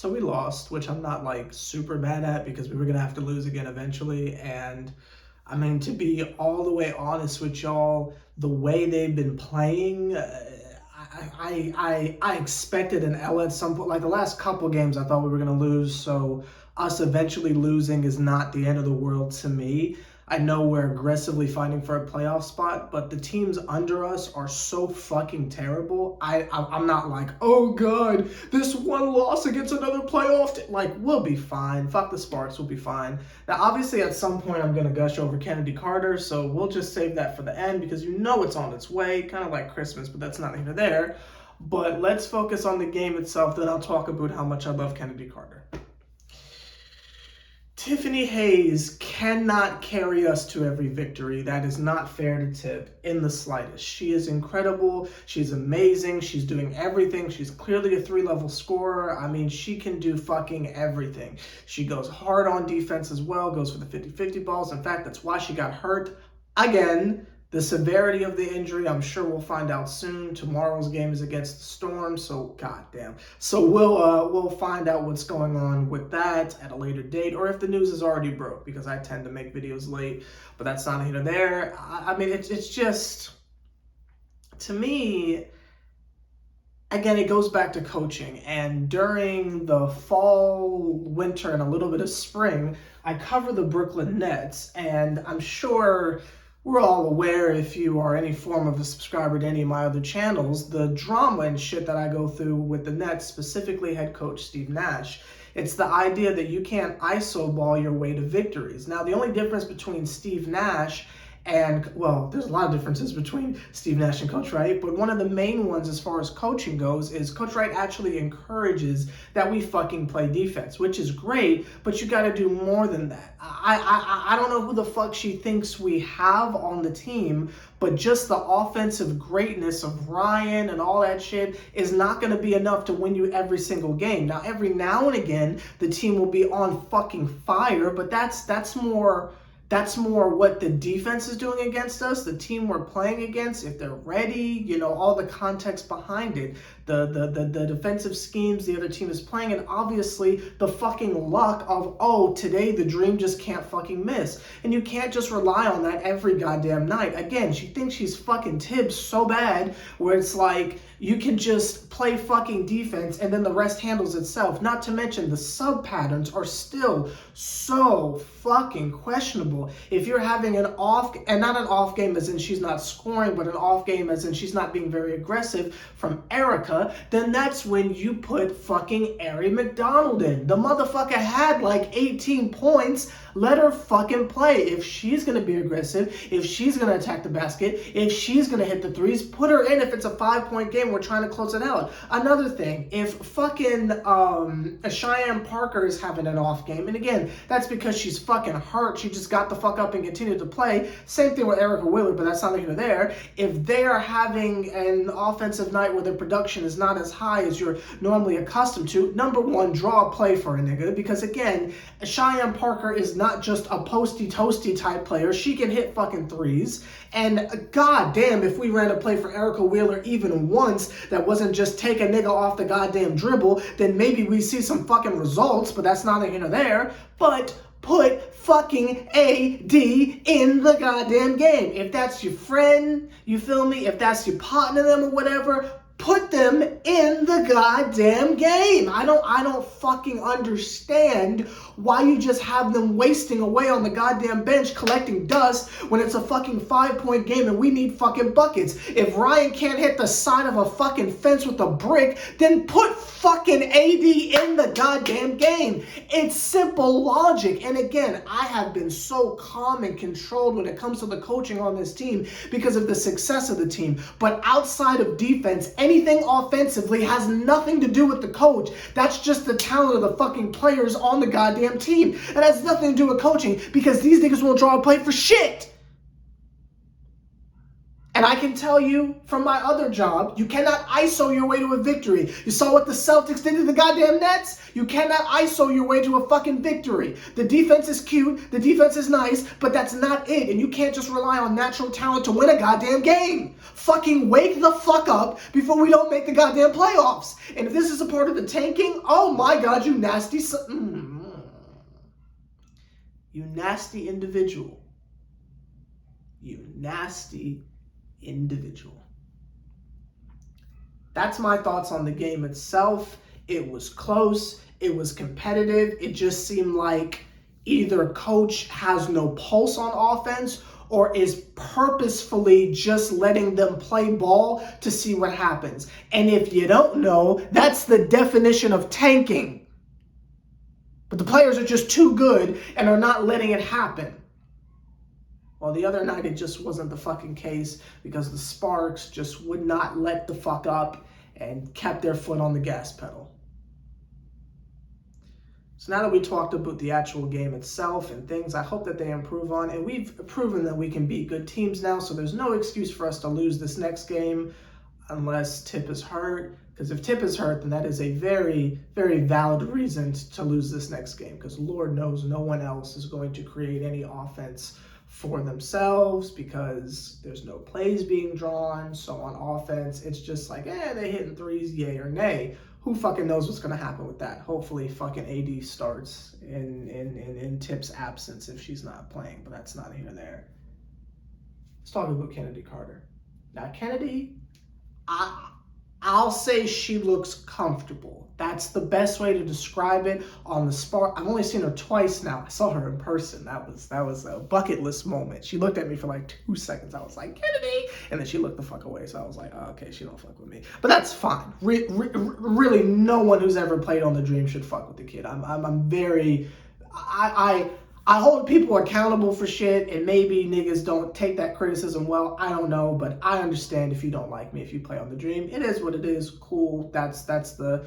So we lost, which I'm not like super mad at because we were gonna have to lose again eventually. And I mean, to be all the way honest with y'all, the way they've been playing, I expected an L at some point. Like the last couple games, I thought we were gonna lose. So us eventually losing is not the end of the world to me. I know we're aggressively fighting for a playoff spot, but the teams under us are so fucking terrible. I'm not like, oh god, this one loss against another playoff. Like, we'll be fine. Fuck the Sparks, we'll be fine. Now, obviously, at some point, I'm gonna gush over Kennedy Carter, so we'll just save that for the end because you know it's on its way, kind of like Christmas, but that's not here there. But let's focus on the game itself, then I'll talk about how much I love Kennedy Carter. Tiffany Hayes cannot carry us to every victory. That is not fair to Tip in the slightest. She is incredible. She's amazing. She's doing everything. She's clearly a 3-level scorer. I mean, she can do fucking everything. She goes hard on defense as well, goes for the 50-50 balls. In fact, that's why she got hurt again. The severity of the injury, I'm sure we'll find out soon. Tomorrow's game is against the Storm, so goddamn. So we'll find out what's going on with that at a later date, or if the news is already broke, because I tend to make videos late, but that's not here or there. I mean, it's just, to me, again, it goes back to coaching. And during the fall, winter, and a little bit of spring, I cover the Brooklyn Nets, and I'm sure we're all aware, if you are any form of a subscriber to any of my other channels, the drama and shit that I go through with the Nets, specifically head coach Steve Nash. It's the idea that you can't ISO ball your way to victories. Now, the only difference between Steve Nash and, well, there's a lot of differences between Steve Nash and Coach Wright, but one of the main ones as far as coaching goes is Coach Wright actually encourages that we fucking play defense, which is great, but you got to do more than that. I don't know who the fuck she thinks we have on the team, but just the offensive greatness of Ryan and all that shit is not going to be enough to win you every single game. Now, every now and again, the team will be on fucking fire, but that's more what the defense is doing against us, the team we're playing against, if they're ready, you know, all the context behind it, the defensive schemes the other team is playing, and obviously the fucking luck of, oh, today the dream just can't fucking miss. And you can't just rely on that every goddamn night. Again, she thinks she's fucking Tibbs so bad, where it's like, you can just play fucking defense and then the rest handles itself. Not to mention the sub patterns are still so fucking questionable. If you're having an off, and not an off game as in she's not scoring, but an off game as in she's not being very aggressive from Erica, then that's when you put fucking Ari McDonald in. The motherfucker had like 18 points. Let her fucking play. If she's going to be aggressive, if she's going to attack the basket, if she's going to hit the threes, put her in. If it's a 5-point game, we're trying to close it out. Another thing, if fucking Cheyenne Parker is having an off game, and again, that's because she's fucking hurt. She just got the fuck up and continued to play. Same thing with Erica Willard, but that's not even there. If they are having an offensive night where their production is not as high as you're normally accustomed to, number one, draw a play for a nigga, because again, Cheyenne Parker is not just a posty-toasty type player. She can hit fucking threes. And goddamn, if we ran a play for Erica Wheeler even once that wasn't just take a nigga off the goddamn dribble, then maybe we see some fucking results, but that's not here or there. But put fucking AD in the goddamn game. If that's your friend, you feel me? If that's your partner them or whatever, put them in the goddamn game. I don't fucking understand why you just have them wasting away on the goddamn bench collecting dust when it's a fucking 5-point game and we need fucking buckets. If Ryan can't hit the side of a fucking fence with a brick, then put fucking AD in the goddamn game. It's simple logic. And again, I have been so calm and controlled when it comes to the coaching on this team because of the success of the team. But outside of defense, anything offensively has nothing to do with the coach. That's just the talent of the fucking players on the goddamn team. It has nothing to do with coaching because these niggas won't draw a play for shit. And I can tell you from my other job, you cannot ISO your way to a victory. You saw what the Celtics did to the goddamn Nets? You cannot ISO your way to a fucking victory. The defense is cute, the defense is nice, but that's not it. And you can't just rely on natural talent to win a goddamn game. Fucking wake the fuck up before we don't make the goddamn playoffs. And if this is a part of the tanking, oh my God, you nasty you nasty individual. You nasty individual. That's my thoughts on the game itself. It was close. It was competitive. It just seemed like either coach has no pulse on offense or is purposefully just letting them play ball to see what happens. And if you don't know, that's the definition of tanking. But the players are just too good and are not letting it happen. Well, the other night, it just wasn't the fucking case because the Sparks just would not let the fuck up and kept their foot on the gas pedal. So now that we talked about the actual game itself and things I hope that they improve on, and we've proven that we can beat good teams now, so there's no excuse for us to lose this next game unless Tip is hurt. Because if Tip is hurt, then that is a very, very valid reason to lose this next game. Because Lord knows no one else is going to create any offense for themselves because there's no plays being drawn. So on offense, it's just like, they hitting threes, yay or nay. Who fucking knows what's going to happen with that? Hopefully fucking AD starts in Tip's absence if she's not playing, but that's not here or there. Let's talk about Kennedy Carter. Now, Kennedy, I'll say she looks comfortable. That's the best way to describe it on the Spark. I've only seen her twice now. I saw her in person. That was a bucket list moment. She looked at me for like 2 seconds. I was like, Kennedy! And then she looked the fuck away. So I was like, oh, okay, she don't fuck with me. But that's fine. Really, no one who's ever played on the Dream should fuck with the kid. I hold people accountable for shit, and maybe niggas don't take that criticism well. I don't know, but I understand if you don't like me if you play on the Dream. It is what it is. Cool. That's the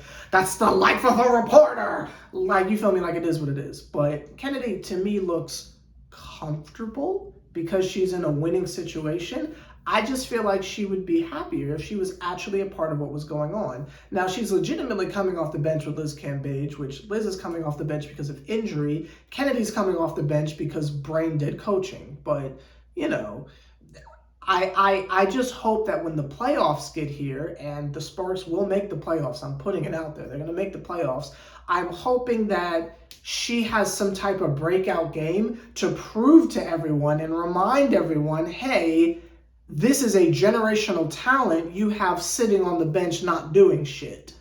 life of a reporter. Like, you feel me? Like, it is what it is. But Kennedy to me looks comfortable because she's in a winning situation. I just feel like she would be happier if she was actually a part of what was going on. Now, she's legitimately coming off the bench with Liz Cambage, which Liz is coming off the bench because of injury. Kennedy's coming off the bench because brain dead coaching. But, you know, I just hope that when the playoffs get here, and the Sparks will make the playoffs, I'm putting it out there, they're going to make the playoffs, I'm hoping that she has some type of breakout game to prove to everyone and remind everyone, hey, this is a generational talent you have sitting on the bench not doing shit.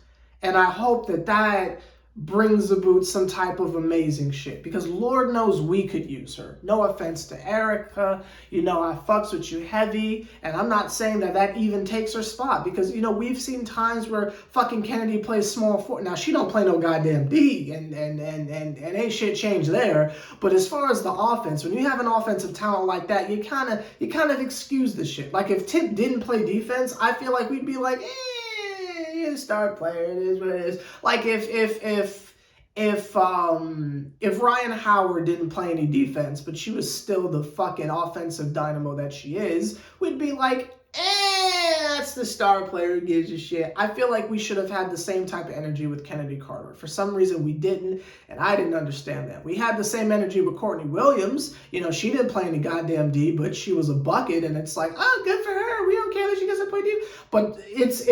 And I hope that brings about some type of amazing shit. Because Lord knows we could use her. No offense to Erica. You know, I fucks with you heavy. And I'm not saying that even takes her spot. Because, you know, we've seen times where fucking Kennedy plays small forward. Now, she don't play no goddamn D. And ain't shit changed there. But as far as the offense, when you have an offensive talent like that, you kind of excuse the shit. Like, if Tip didn't play defense, I feel like we'd be like, star player, it is what it is. Like if Ryan Howard didn't play any defense, but she was still the fucking offensive dynamo that she is, we'd be like, that's the star player who gives a shit. I feel like we should have had the same type of energy with Kennedy Carter. For some reason, we didn't, and I didn't understand that. We had the same energy with Courtney Williams. You know, she didn't play any goddamn D, but she was a bucket, and it's like, oh, good for her. We don't care that she doesn't play D. But it's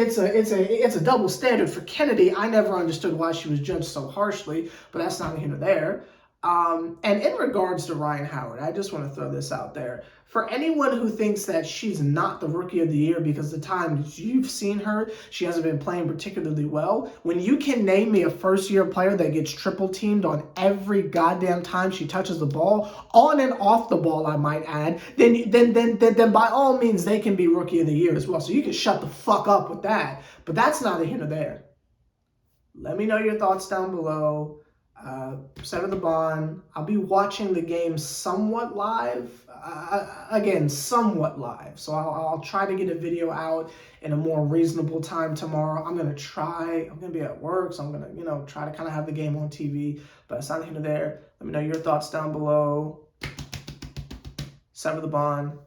a double standard for Kennedy. I never understood why she was judged so harshly, but that's not here nor there. And in regards to Ryan Howard, I just want to throw this out there. For anyone who thinks that she's not the Rookie of the Year because the times you've seen her, she hasn't been playing particularly well, when you can name me a first-year player that gets triple-teamed on every goddamn time she touches the ball, on and off the ball, I might add, then by all means, they can be Rookie of the Year as well. So you can shut the fuck up with that. But that's neither here nor there. Let me know your thoughts down below. Sever the bond. I'll be watching the game somewhat live. Again, somewhat live. So I'll try to get a video out in a more reasonable time tomorrow. I'm going to be at work, so I'm going to, try to kind of have the game on TV. But it's not here nor there. Let me know your thoughts down below. Sever the bond.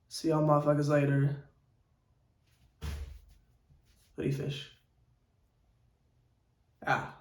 See y'all motherfuckers later. Hoodie Fish. Ah.